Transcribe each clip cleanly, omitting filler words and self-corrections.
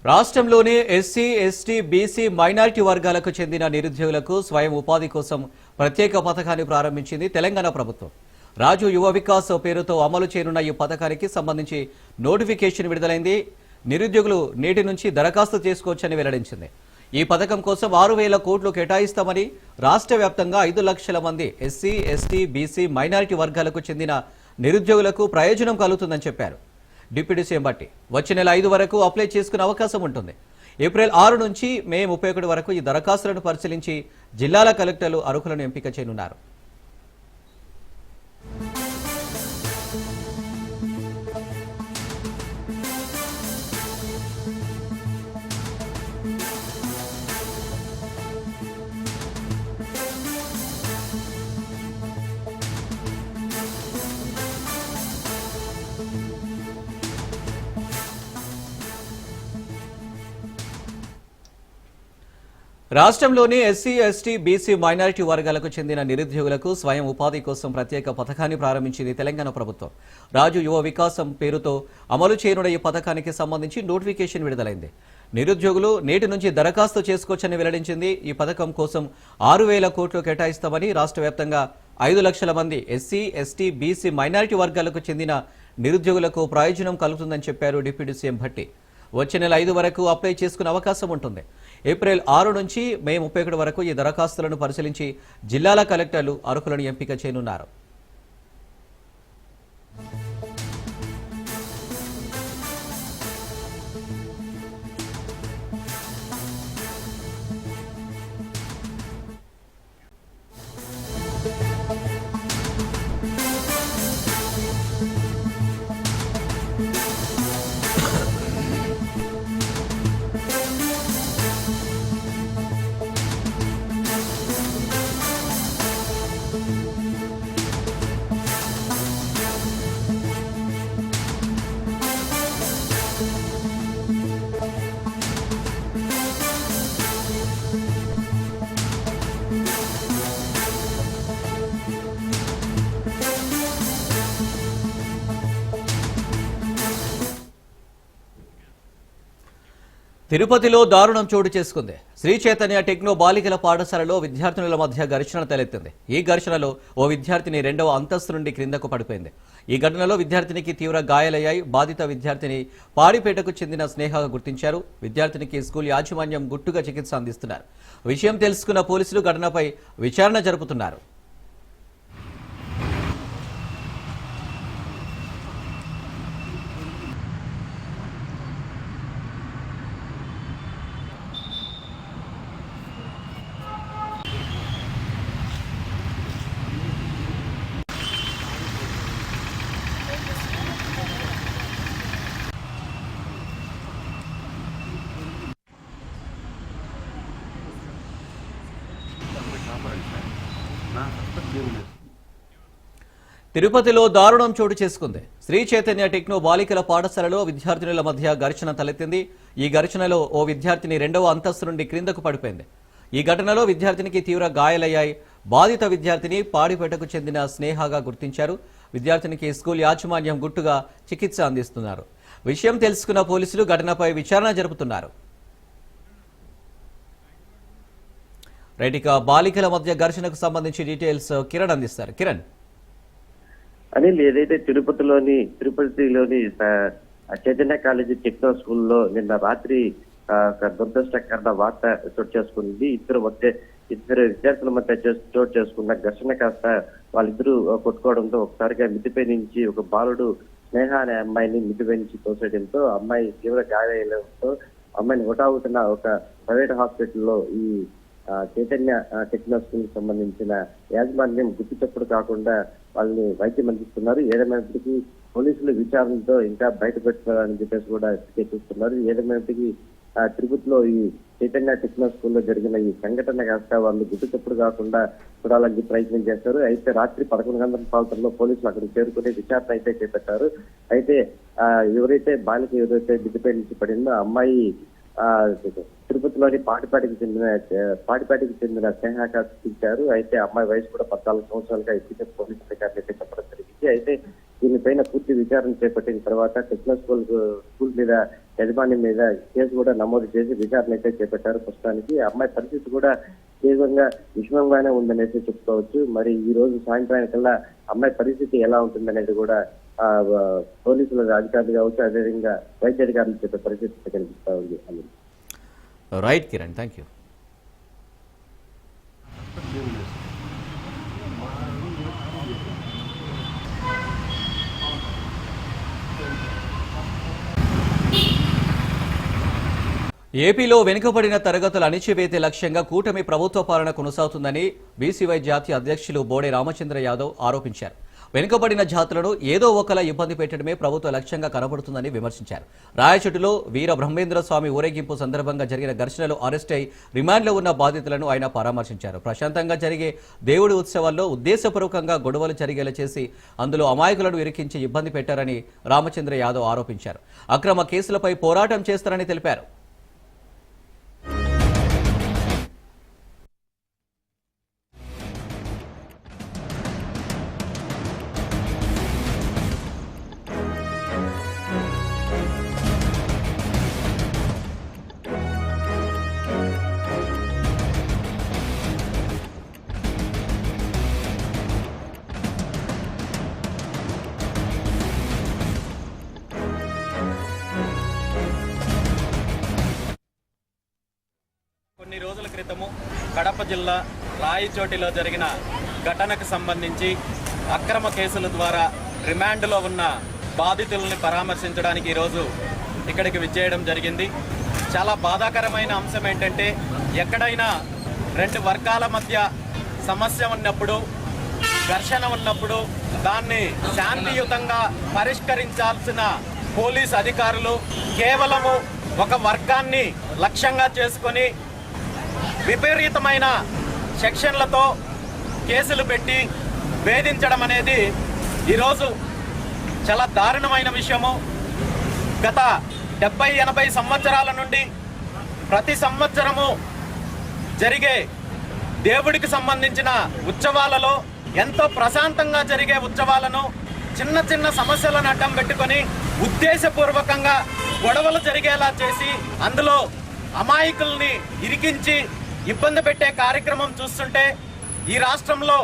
రాష్ట్రంలోని SC, ST, BC, minority వర్గాలకు చెందిన నిరుద్యోగులకు స్వయం ఉపాధి కోసం ప్రత్యేక పథకాన్ని ప్రారంభించింది తెలంగాణ ప్రభుత్వం. రాజు యువ వికాస్ పేరుతో అమలు చేయనున్న ఈ పథకానికి సంబంధించి నోటిఫికేషన్ విడుదలైంది. నిరుద్యోగులు నేటి నుంచి దరఖాస్తు చేసుకోవచ్చని వెల్లడించింది. ఈ పథకం కోసం 6,000 కోట్లు కేటాయిస్తామని, రాష్ట్ర వ్యాప్తంగా 5 లక్షల మంది ఎస్సీ, ఎస్టీ, బీసీ, మైనారిటీ వర్గాలకు చెందిన నిరుద్యోగులకు ప్రయోజనం కలుగుతుందని చెప్పారు. డిప్యూటీ సీఎం బట్టి వచ్చే నెల 5 వరకు అప్లై చేసుకునే అవకాశం ఉంటుంది. ఏప్రిల్ 6 నుంచి మే 31 వరకు ఈ దరఖాస్తులను పరిశీలించి జిల్లాల కలెక్టర్లు అర్హులను ఎంపిక చేయనున్నారు. రాష్ట్రంలోని ఎస్సీ, ఎస్టీ, బీసీ, మైనారిటీ వర్గాలకు చెందిన నిరుద్యోగులకు స్వయం ఉపాధి కోసం ప్రత్యేక పథకాన్ని ప్రారంభించింది తెలంగాణ ప్రభుత్వం. రాజు యువ వికాసం పేరుతో అమలు చేయనున్న ఈ పథకానికి సంబంధించి నోటిఫికేషన్ విడుదలైంది. నిరుద్యోగులు నేటి నుంచి దరఖాస్తు చేసుకోవచ్చని వెల్లడించింది. ఈ పథకం కోసం 6,000 కోట్లు కేటాయిస్తామని, రాష్ట్ర వ్యాప్తంగా 5 లక్షల మంది ఎస్సీ, ఎస్టీ, బీసీ, మైనారిటీ వర్గాలకు చెందిన నిరుద్యోగులకు ప్రయోజనం కలుగుతుందని చెప్పారు డిప్యూటీ సీఎం భట్టి. వచ్చే నెల 5 వరకు అప్లై చేసుకునే అవకాశం ఉంటుంది. ఏప్రిల్ 6 నుంచి మే 31 వరకు ఈ దరఖాస్తులను పరిశీలించి జిల్లాల కలెక్టర్లు అర్హులను ఎంపిక చేయనున్నారు. తిరుపతిలో దారుణం చోటు చేసుకుంది. శ్రీ చైతన్య టెక్నో బాలికల పాఠశాలలో విద్యార్థినుల మధ్య ఘర్షణ తలెత్తింది. ఈ ఘర్షణలో ఓ విద్యార్థిని 2వ అంతస్తు నుండి క్రిందకు పడిపోయింది. ఈ ఘటనలో విద్యార్థినికి తీవ్ర గాయాలయ్యాయి. బాధిత విద్యార్థిని పాడిపేటకు చెందిన స్నేహగా గుర్తించారు. విద్యార్థినికి స్కూల్ యాజమాన్యం గుట్టుగా చికిత్స అందిస్తున్నారు. విషయం తెలుసుకున్న పోలీసులు ఘటనపై విచారణ జరుపుతున్నారు. తిరుపతిలో దారుణం చోటు చేసుకుంది. శ్రీ చైతన్య టెక్నో బాలికల పాఠశాలలో విద్యార్థినుల మధ్య ఘర్షణ తలెత్తింది. ఈ ఘర్షణలో ఓ విద్యార్థిని 2వ అంతస్తు నుండి క్రిందకు పడిపోయింది. ఈ ఘటనలో విద్యార్థినికి తీవ్ర గాయాలయ్యాయి. బాధిత విద్యార్థిని పాడిపేటకు చెందిన స్నేహగా గుర్తించారు. విద్యార్థినికి స్కూల్ యాజమాన్యం గుట్టుగా చికిత్స అందిస్తున్నారు. విషయం తెలుసుకున్న పోలీసులు ఘటనపై విచారణ జరుపుతున్నారు. రైట్, బాలికల మధ్య ఘర్షణకు సంబంధించి డీటెయిల్స్ కిరణ్ అందిస్తారు. కిరణ్. అనిల్, ఏదైతే తిరుపతిలోని చైతన్య కాలేజీ టెక్నో స్కూల్లో నిన్న రాత్రి దురదృష్టకర వార్త చోటు చేసుకుంది. ఇద్దరు విద్యార్థుల మధ్య చోటు చేసుకున్న ఘర్షణ కాస్త వాళ్ళిద్దరూ కొట్టుకోవడంతో ఒకసారిగా మిద్దిపై నుంచి ఒక బాలుడు స్నేహ అనే అమ్మాయిని మిద్దిపై నుంచి తోసేయడంతో అమ్మాయి తీవ్ర గాయాలతో అమ్మాయిని హుటాహుటిన ఒక ప్రైవేట్ హాస్పిటల్లో ఈ చైతన్య టెక్నో స్కూల్ కి సంబంధించిన యాజమాన్యం గుర్తుచప్పుడు కాకుండా వాళ్ళని వైద్యం అందిస్తున్నారు. ఏదేమైనప్పటికీ పోలీసులు విచారణతో ఇంకా బయటపెట్టాలని చెప్పేసి కూడా చూస్తున్నారు. ఏదేమైనప్పటికీ తిరుపతిలో ఈ చైతన్య టెక్నో స్కూల్లో జరిగిన ఈ సంఘటన కాస్త వాళ్ళు గుర్తుచప్పుడు కాకుండా చూడాలని ప్రయత్నం చేశారు. అయితే రాత్రి 11 గంటల ప్రాంతంలో పోలీసులు అక్కడికి చేరుకుని విచారణ అయితే చేపట్టారు. అయితే బాలిక ఎవరైతే మిద్దిపై నుంచి పడిందో అమ్మాయి తిరుపతిలోని పాటిపాటికి చెందిన స్నేహగా గుర్తించారు. అయితే అమ్మాయి వయసు కూడా 14 సంవత్సరాలుగా ఇప్పటికే పోలీసు అధికారులు అయితే చెప్పడం జరిగింది. అయితే దీనిపైన పూర్తి విచారణ చేపట్టిన తర్వాత టెక్నో స్కూల్ మీద యజమాని మీద కేసు కూడా నమోదు చేసి విచారణ అయితే చేపట్టారు. ప్రస్తుతానికి ఆ అమ్మాయి పరిస్థితి కూడా తీవ్రంగా విషమంగానే ఉందనేసి చెప్పుకోవచ్చు. మరి ఈ రోజు సాయంత్రానికల్లా అమ్మాయి పరిస్థితి ఎలా ఉంటుందనేది కూడా పోలీసుల అధికారులు కావచ్చు, అదేవిధంగా వైద్య అధికారులు చెప్పే పరిస్థితి కనిపిస్తా ఉంది. Right Kiran, thank you. ఏపీలో వెనుకబడిన తరగతుల అణిచివేతే లక్ష్యంగా కూటమి ప్రభుత్వ పాలన కొనసాగుతుందని బీసీవై జాతీయ అధ్యక్షులు బోడే రామచంద్ర యాదవ్ ఆరోపించారు. వెనుకబడిన జాతులను ఏదో ఒకలా ఇబ్బంది పెట్టడమే ప్రభుత్వ లక్ష్యంగా కనబడుతుందని విమర్శించారు. రాయచోటిలో వీర బ్రహ్మేంద్ర స్వామి ఊరేగింపు సందర్భంగా జరిగిన ఘర్షణలో అరెస్ట్ అయి రిమాండ్లో ఉన్న బాధితులను ఆయన పరామర్శించారు. ప్రశాంతంగా జరిగే దేవుడి ఉత్సవాల్లో ఉద్దేశపూర్వకంగా గొడవలు జరిగేలా చేసి అందులో అమాయకులను ఇరికించి ఇబ్బంది పెట్టారని రామచంద్ర యాదవ్ ఆరోపించారు. అక్రమ కేసులపై పోరాటం చేస్తారని తెలిపారు. కొన్ని రోజుల క్రితము కడప జిల్లా రాయచోటిలో జరిగిన ఘటనకు సంబంధించి అక్రమ కేసుల ద్వారా రిమాండ్లో ఉన్న బాధితుల్ని పరామర్శించడానికి ఈరోజు ఇక్కడికి విచ్చేయడం జరిగింది. చాలా బాధాకరమైన అంశం ఏంటంటే, ఎక్కడైనా రెండు వర్గాల మధ్య సమస్య ఉన్నప్పుడు, ఘర్షణ ఉన్నప్పుడు దాన్ని శాంతియుతంగా పరిష్కరించాల్సిన పోలీస్ అధికారులు కేవలము ఒక వర్గాన్ని లక్ష్యంగా చేసుకొని విపరీతమైన సెక్షన్లతో కేసులు పెట్టి వేధించడం అనేది ఈరోజు చాలా దారుణమైన విషయము. గత 70-80 సంవత్సరాల నుండి ప్రతి సంవత్సరము జరిగే దేవుడికి సంబంధించిన ఉత్సవాలలో ఎంతో ప్రశాంతంగా జరిగే ఉత్సవాలను చిన్న చిన్న సమస్యలను అడ్డం పెట్టుకొని ఉద్దేశపూర్వకంగా గొడవలు జరిగేలా చేసి అందులో అమాయకుల్ని ఇరికించి ఇబ్బంది పెట్టే కార్యక్రమం చూస్తుంటే ఈ రాష్ట్రంలో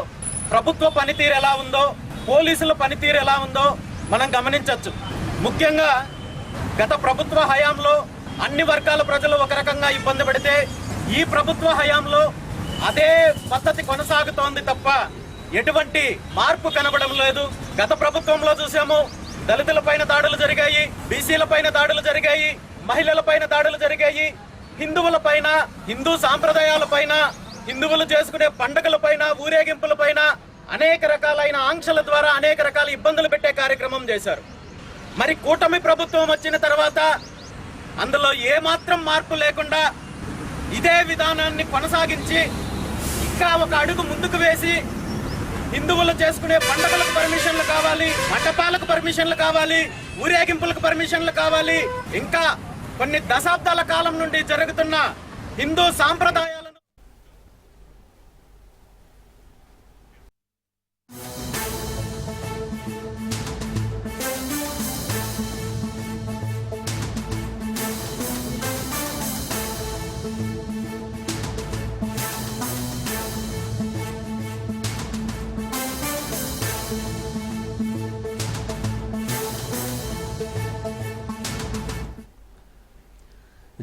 ప్రభుత్వ పనితీరు ఎలా ఉందో, పోలీసుల పనితీరు ఎలా ఉందో మనం గమనించవచ్చు. ముఖ్యంగా గత ప్రభుత్వ హయాంలో అన్ని వర్గాల ప్రజలు ఒక రకంగా ఇబ్బంది పడితే ఈ ప్రభుత్వ హయాంలో అదే పద్ధతి కొనసాగుతోంది తప్ప ఎటువంటి మార్పు కనబడం లేదు. గత ప్రభుత్వంలో చూసాము, దళితుల పైన దాడులు జరిగాయి, బీసీల పైన దాడులు జరిగాయి, మహిళల పైన దాడులు జరిగాయి, హిందువుల పైన, హిందూ సాంప్రదాయాల పైన, హిందువులు చేసుకునే పండుగల పైన, ఊరేగింపుల పైన అనేక రకాలైన ఆంక్షల ద్వారా అనేక రకాల ఇబ్బందులు పెట్టే కార్యక్రమం చేశారు. మరి కూటమి ప్రభుత్వం వచ్చిన తర్వాత అందులో ఏమాత్రం మార్పు లేకుండా ఇదే విధానాన్ని కొనసాగించి ఇంకా ఒక అడుగు ముందుకు వేసి హిందువులు చేసుకునే పండుగలకు పర్మిషన్లు కావాలి, మండపాలకు పర్మిషన్లు కావాలి, ఊరేగింపులకు పర్మిషన్లు కావాలి, ఇంకా కొన్ని దశాబ్దాల కాలం నుండి జరుగుతున్న హిందూ సాంప్రదాయాలను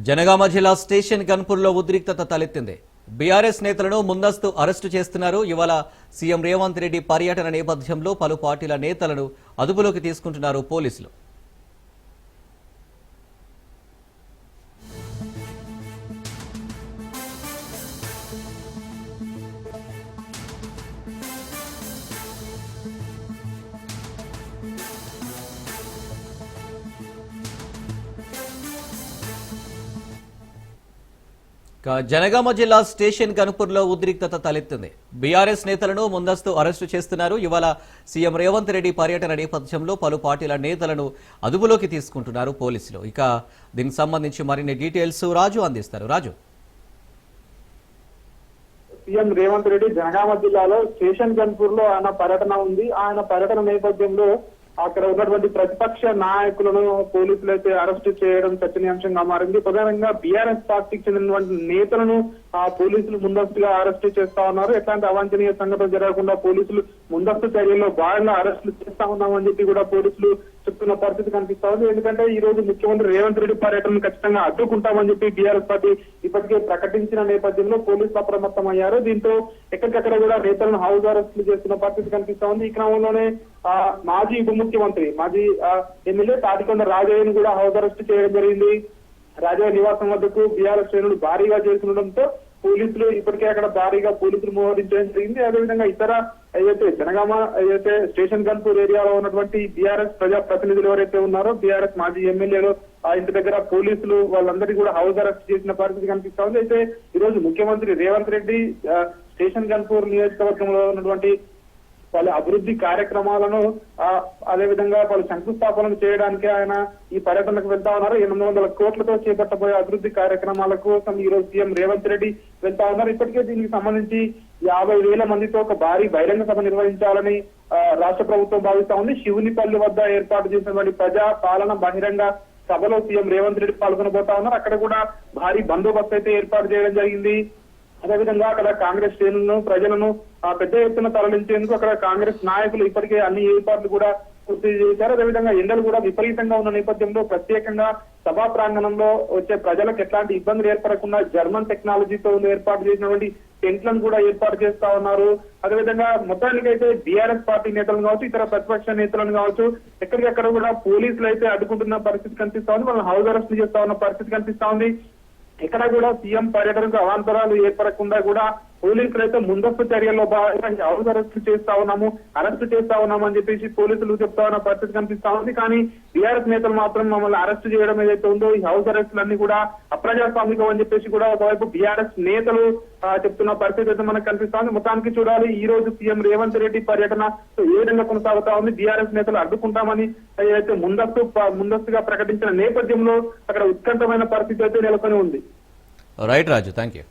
జనగామ జిల్లా స్టేషన్ గన్పూర్లో ఉద్రిక్తత తలెత్తింది. బీఆర్ఎస్ నేతలను ముందస్తు అరెస్టు చేస్తున్నారు. ఇవాళ సీఎం రేవంత్ రెడ్డి పర్యటన నేపథ్యంలో పలు పార్టీల నేతలను అదుపులోకి తీసుకుంటున్నారు పోలీసులు. జనగామ జిల్లా స్టేషన్ గన్పూర్లో ఉద్రిక్తత తలెత్తింది. బీఆర్ఎస్ నేతలను ముందస్తు అరెస్టు చేస్తున్నారు. ఇవాళ సీఎం రేవంత్ రెడ్డి పర్యటన నేపథ్యంలో పలు పార్టీల నేతలను అదుపులోకి తీసుకుంటున్నారు పోలీసులు. ఇక దీనికి సంబంధించి మరిన్ని డీటెయిల్స్ రాజు అందిస్తారు. రాజు, సీఎం రేవంత్ రెడ్డి జనగామ జిల్లాలో స్టేషన్ గన్పూర్ లో ఆయన పర్యటన ఉంది. ఆయన పర్యటన నేపథ్యంలో అక్కడ ఉన్నటువంటి ప్రతిపక్ష నాయకులను పోలీసులు అయితే అరెస్ట్ చేయడం చర్చనీయాంశంగా మారింది. ప్రధానంగా బీఆర్ఎస్ పార్టీకి చెందినటువంటి నేతలను పోలీసులు ముందస్తుగా అరెస్ట్ చేస్తా ఉన్నారు. ఎట్లాంటి అవాంఛనీయ సంఘటనలు జరగకుండా పోలీసులు ముందస్తు చర్యల్లో భాగంగా అరెస్టులు చేస్తా ఉన్నామని చెప్పి కూడా పోలీసులు చెప్తున్న పరిస్థితి కనిపిస్తా ఉంది. ఎందుకంటే ఈ రోజు ముఖ్యమంత్రి రేవంత్ రెడ్డి పర్యటనను ఖచ్చితంగా అడ్డుకుంటామని చెప్పి బీఆర్ఎస్ పార్టీ ఇప్పటికే ప్రకటించిన నేపథ్యంలో పోలీసులు అప్రమత్తం అయ్యారు. దీంతో ఎక్కడికక్కడ కూడా నేతలను హౌస్ అరెస్టులు చేస్తున్న పరిస్థితి కనిపిస్తా ఉంది. ఈ క్రమంలోనే మాజీ ఉప ముఖ్యమంత్రి మాజీ ఎమ్మెల్యే తాటికొండ రాజయ్యను కూడా హౌస్ అరెస్ట్ చేయడం జరిగింది. రాజయ్య నివాసం వద్దకు బీఆర్ఎస్ శ్రేణులు భారీగా చేస్తుండటంతో పోలీసులు ఇప్పటికే అక్కడ భారీగా పోలీసులు మోహరించడం జరిగింది. అదేవిధంగా ఇతర ఏదైతే జనగామ ఏదైతే స్టేషన్ గన్పూర్ ఏరియాలో ఉన్నటువంటి బీఆర్ఎస్ ప్రజా ప్రతినిధులు ఎవరైతే ఉన్నారో బీఆర్ఎస్ మాజీ ఎమ్మెల్యేలు ఇంటి దగ్గర పోలీసులు వాళ్ళందరినీ కూడా హౌస్ అరెస్ట్ చేసిన పరిస్థితి కనిపిస్తా ఉంది. అయితే ఈ రోజు ముఖ్యమంత్రి రేవంత్ రెడ్డి స్టేషన్ గన్పూర్ నియోజకవర్గంలో ఉన్నటువంటి వాళ్ళ అభివృద్ధి కార్యక్రమాలను అదేవిధంగా వాళ్ళు శంకుస్థాపనలు చేయడానికి ఆయన ఈ పర్యటనకు వెళ్తా ఉన్నారు. 800 కోట్లతో చేపట్టబోయే అభివృద్ధి కార్యక్రమాల కోసం ఈ రోజు సీఎం రేవంత్ రెడ్డి వెళ్తా ఉన్నారు. ఇప్పటికే దీనికి సంబంధించి 50,000 మందితో ఒక భారీ బహిరంగ సభ నిర్వహించాలని రాష్ట్ర ప్రభుత్వం భావిస్తా ఉంది. శివునిపల్లి వద్ద ఏర్పాటు చేసినటువంటి ప్రజా పాలన బహిరంగ సభలో సీఎం రేవంత్ రెడ్డి పాల్గొనబోతా ఉన్నారు. అక్కడ కూడా భారీ బందోబస్తు అయితే ఏర్పాటు చేయడం జరిగింది. అదేవిధంగా అక్కడ కాంగ్రెస్ శ్రేణులను ప్రజలను పెద్ద ఎత్తున తరలించేందుకు అక్కడ కాంగ్రెస్ నాయకులు ఇప్పటికే అన్ని ఏర్పాట్లు కూడా పూర్తి చేశారు. అదేవిధంగా ఎండలు కూడా విపరీతంగా ఉన్న నేపథ్యంలో ప్రత్యేకంగా సభా ప్రాంగణంలో వచ్చే ప్రజలకు ఎట్లాంటి ఇబ్బందులు ఏర్పడకుండా జర్మన్ టెక్నాలజీతో ఏర్పాటు చేసినటువంటి టెంట్లను కూడా ఏర్పాటు చేస్తా ఉన్నారు. అదేవిధంగా మొత్తానికైతే బీఆర్ఎస్ పార్టీ నేతలను కావచ్చు ఇతర ప్రతిపక్ష నేతలను కావచ్చు ఎక్కడికక్కడ కూడా పోలీసులు అయితే అడ్డుకుంటున్న పరిస్థితి కనిపిస్తా ఉంది. వాళ్ళని హౌస్ అరెస్ట్ చేస్తా ఉన్న పరిస్థితి కనిపిస్తా ఉంది. ఎక్కడ కూడా సీఎం పర్యటనకు అవాంతరాలు ఏర్పడకుండా కూడా పోలీసులు అయితే ముందస్తు చర్యల్లో భాగంగా హౌస్ అరెస్ట్ చేస్తా ఉన్నాము అని చెప్పేసి పోలీసులు చెప్తా ఉన్న పరిస్థితి కనిపిస్తా ఉంది. కానీ బీఆర్ఎస్ నేతలు మాత్రం మమ్మల్ని అరెస్ట్ చేయడం ఏదైతే ఉందో ఈ హౌస్ అరెస్టులన్నీ కూడా అప్రజాస్వామికం అని చెప్పేసి కూడా ఒకవైపు బీఆర్ఎస్ నేతలు చెప్తున్న పరిస్థితి అయితే మనకు కనిపిస్తా ఉంది. మొత్తానికి చూడాలి ఈ రోజు సీఎం రేవంత్ రెడ్డి పర్యటన ఏ విధంగా కొనసాగుతా ఉంది. బీఆర్ఎస్ నేతలు అడ్డుకుంటామని ఏదైతే ముందస్తుగా ప్రకటించిన నేపథ్యంలో అక్కడ ఉత్కంఠమైన పరిస్థితి అయితే నెలకొని ఉంది. Right Raju, thank you.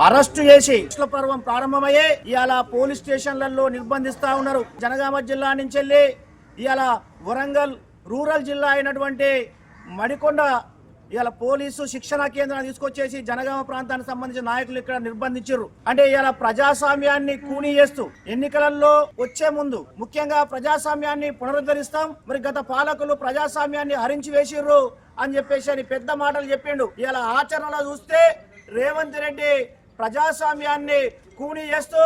Arrest చేసి పర్వం ప్రారంభమయ్యే ఇవాళ పోలీస్ స్టేషన్లలో నిర్బంధిస్తా ఉన్నారు. జనగామ జిల్లా నుంచి వెళ్ళి ఇవాళ వరంగల్ రూరల్ జిల్లా అయినటువంటి మడికొండ ఇవాళ పోలీసు శిక్షణా కేంద్రాన్ని తీసుకొచ్చేసి జనగామ ప్రాంతానికి సంబంధించిన నాయకులు ఇక్కడ నిర్బంధించారు. అంటే ఇవాళ ప్రజాస్వామ్యాన్ని కూనీ చేస్తూ ఎన్నికలలో వచ్చే ముందు ముఖ్యంగా ప్రజాస్వామ్యాన్ని పునరుద్ధరిస్తాం, మరి గత పాలకులు ప్రజాస్వామ్యాన్ని హరించి వేసిర్రు అని చెప్పేసి అని పెద్ద మాటలు చెప్పిండు. ఇవాళ ఆచరణలో చూస్తే రేవంత్ రెడ్డి ప్రజాస్వామ్యాన్ని కూనీ చేస్తూ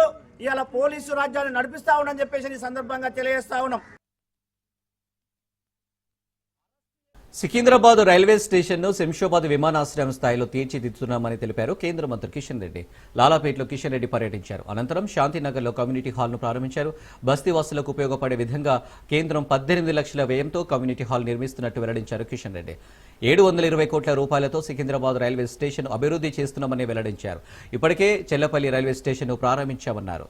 ఇవాళ పోలీసు రాజ్యాన్ని నడిపిస్తా ఉండని చెప్పేసి ఈ సందర్భంగా తెలియజేస్తా ఉన్నాం. సికింద్రాబాద్ రైల్వే స్టేషన్ను శంషాబాద్ విమానాశ్రయం స్థాయిలో తీర్చిదిద్దుతున్నామని తెలిపారు కేంద్ర మంత్రి కిషన్ రెడ్డి. లాలాపేటలో కిషన్ రెడ్డి పర్యటించారు. అనంతరం శాంతినగర్లో కమ్యూనిటీ హాల్ను ప్రారంభించారు. బస్తీవాసులకు ఉపయోగపడే విధంగా కేంద్రం 18 లక్షల వ్యయంతో కమ్యూనిటీ హాల్ నిర్మిస్తున్నట్టు వెల్లడించారు కిషన్ రెడ్డి. 720 కోట్ల రూపాయలతో సికింద్రాబాద్ రైల్వే స్టేషన్ అభివృద్ధి చేస్తున్నామని వెల్లడించారు. ఇప్పటికే చెల్లపల్లి రైల్వే స్టేషన్ను ప్రారంభించామన్నారు.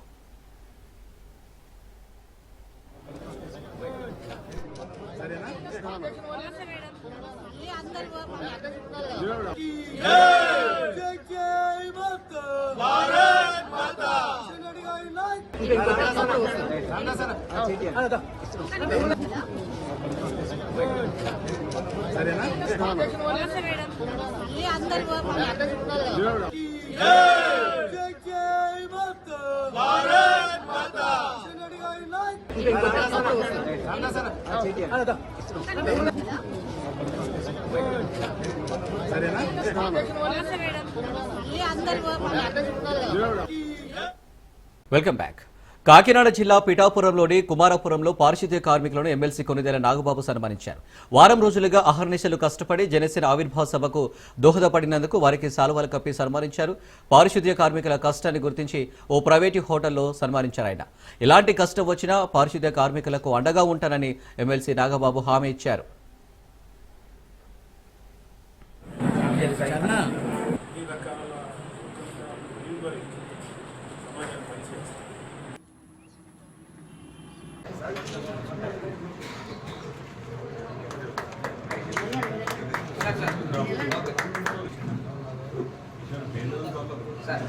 Welcome back. కాకినాడ జిల్లా పిఠాపురంలోని కుమారపురంలో పారిశుద్ధ్య కార్మికులను ఎమ్మెల్సీ కొనిదెల నాగబాబు సన్మానించారు. వారం రోజులుగా అహర్నిశలు కష్టపడి జనసేన ఆవిర్భావ సభకు దోహదపడినందుకు వారికి శాలువాలు కప్పి సన్మానించారు. పారిశుద్ధ్య కార్మికుల కష్టాన్ని గుర్తించి ఓ ప్రైవేటు హోటల్లో సన్మానించారు. ఆయన ఎలాంటి కష్టం వచ్చినా పారిశుద్ధ్య కార్మికులకు అండగా ఉంటానని ఎమ్మెల్సీ నాగబాబు హామీ ఇచ్చారు. సార్